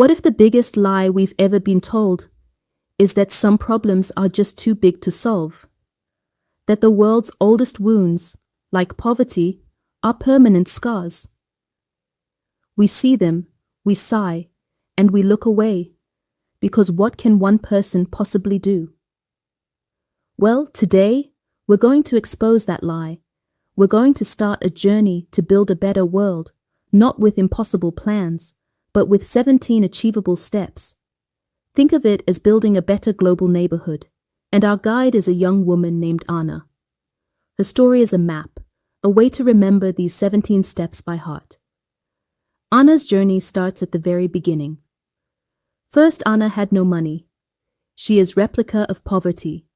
What if the biggest lie we've ever been told is that some problems are just too big to solve? That the world's oldest wounds, like poverty, are permanent scars? We see them, we sigh, and we look away, because what can one person possibly do? Well, today, we're going to expose that lie. We're going to start a journey to build a better world, not with impossible plans, but with 17 achievable steps. Think of it as building a better global neighborhood, and our guide is a young woman named Anna. Her story is a map, a way to remember these 17 steps by heart. Anna's journey starts at the very beginning. First, Anna had no money. She is replica of poverty,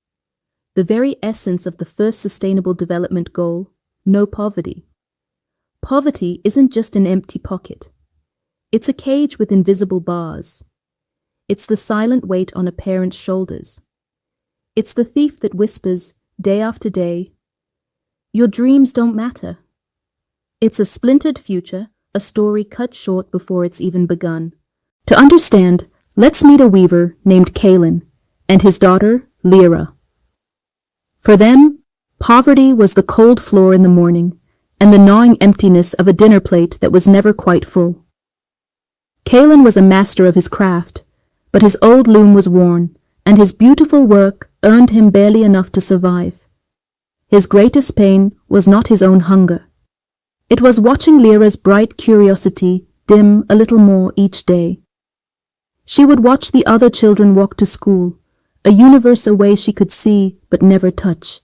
the very essence of the first Sustainable Development Goal, no poverty. Poverty isn't just an empty pocket. It's a cage with invisible bars. It's the silent weight on a parent's shoulders. It's the thief that whispers, day after day, "Your dreams don't matter." It's a splintered future, a story cut short before it's even begun. To understand, let's meet a weaver named Kaelen and his daughter, Lira. For them, poverty was the cold floor in the morning and the gnawing emptiness of a dinner plate that was never quite full. Kaelen was a master of his craft, but his old loom was worn, and his beautiful work earned him barely enough to survive. His greatest pain was not his own hunger. It was watching Lira's bright curiosity dim a little more each day. She would watch the other children walk to school, a universe away she could see but never touch.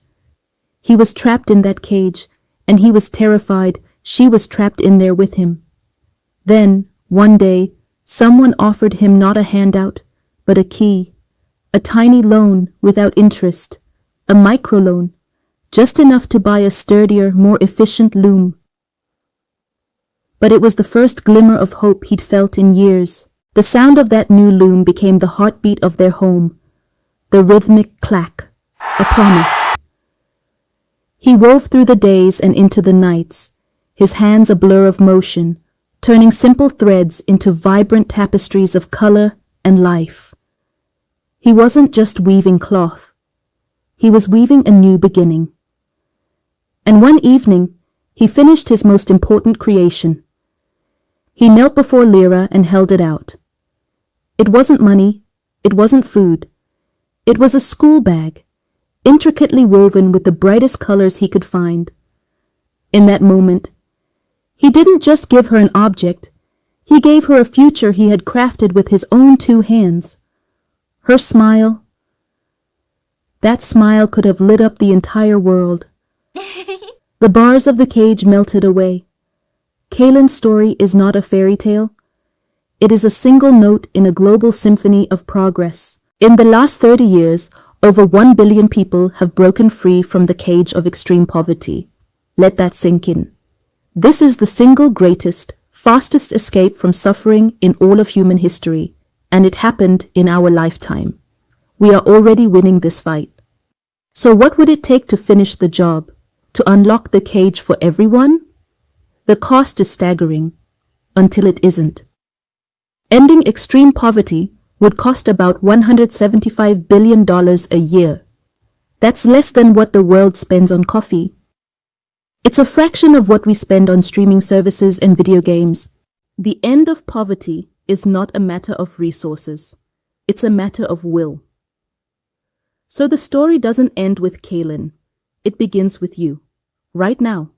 He was trapped in that cage, and he was terrified she was trapped in there with him. Then, one day, someone offered him not a handout, but a key, a tiny loan without interest, a microloan, just enough to buy a sturdier, more efficient loom. But it was the first glimmer of hope he'd felt in years. The sound of that new loom became the heartbeat of their home, the rhythmic clack, a promise. He wove through the days and into the nights, his hands a blur of motion, turning simple threads into vibrant tapestries of color and life. He wasn't just weaving cloth. He was weaving a new beginning. And one evening, he finished his most important creation. He knelt before Lira and held it out. It wasn't money, it wasn't food. It was a school bag, intricately woven with the brightest colors he could find. In that moment, he didn't just give her an object, he gave her a future he had crafted with his own 2 hands. Her smile, that smile could have lit up the entire world. The bars of the cage melted away. Kaelen's story is not a fairy tale. It is a single note in a global symphony of progress. In the last 30 years, over 1 billion people have broken free from the cage of extreme poverty. Let that sink in. This is the single greatest, fastest escape from suffering in all of human history, and it happened in our lifetime. We are already winning this fight. So what would it take to finish the job? To unlock the cage for everyone? The cost is staggering, until it isn't. Ending extreme poverty would cost about $175 billion a year. That's less than what the world spends on coffee. It's a fraction of what we spend on streaming services and video games. The end of poverty is not a matter of resources. It's a matter of will. So the story doesn't end with Kaelen. It begins with you, right now.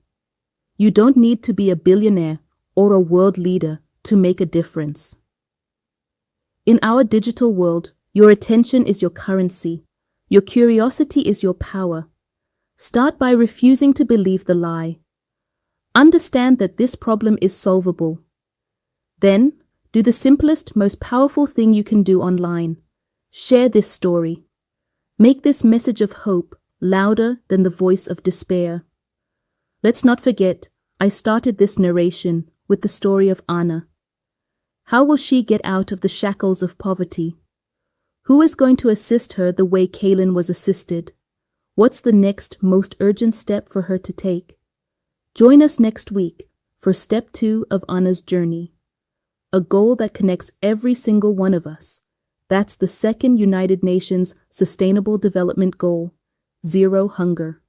You don't need to be a billionaire or a world leader to make a difference. In our digital world, your attention is your currency. Your curiosity is your power. Start by refusing to believe the lie. Understand that this problem is solvable. Then, do the simplest, most powerful thing you can do online. Share this story. Make this message of hope louder than the voice of despair. Let's not forget, I started this narration with the story of Anna. How will she get out of the shackles of poverty? Who is going to assist her the way Kaelen was assisted? What's the next most urgent step for her to take? Join us next week for step 2 of Anna's journey. a goal that connects every single one of us. That's the second United Nations Sustainable Development Goal, zero hunger.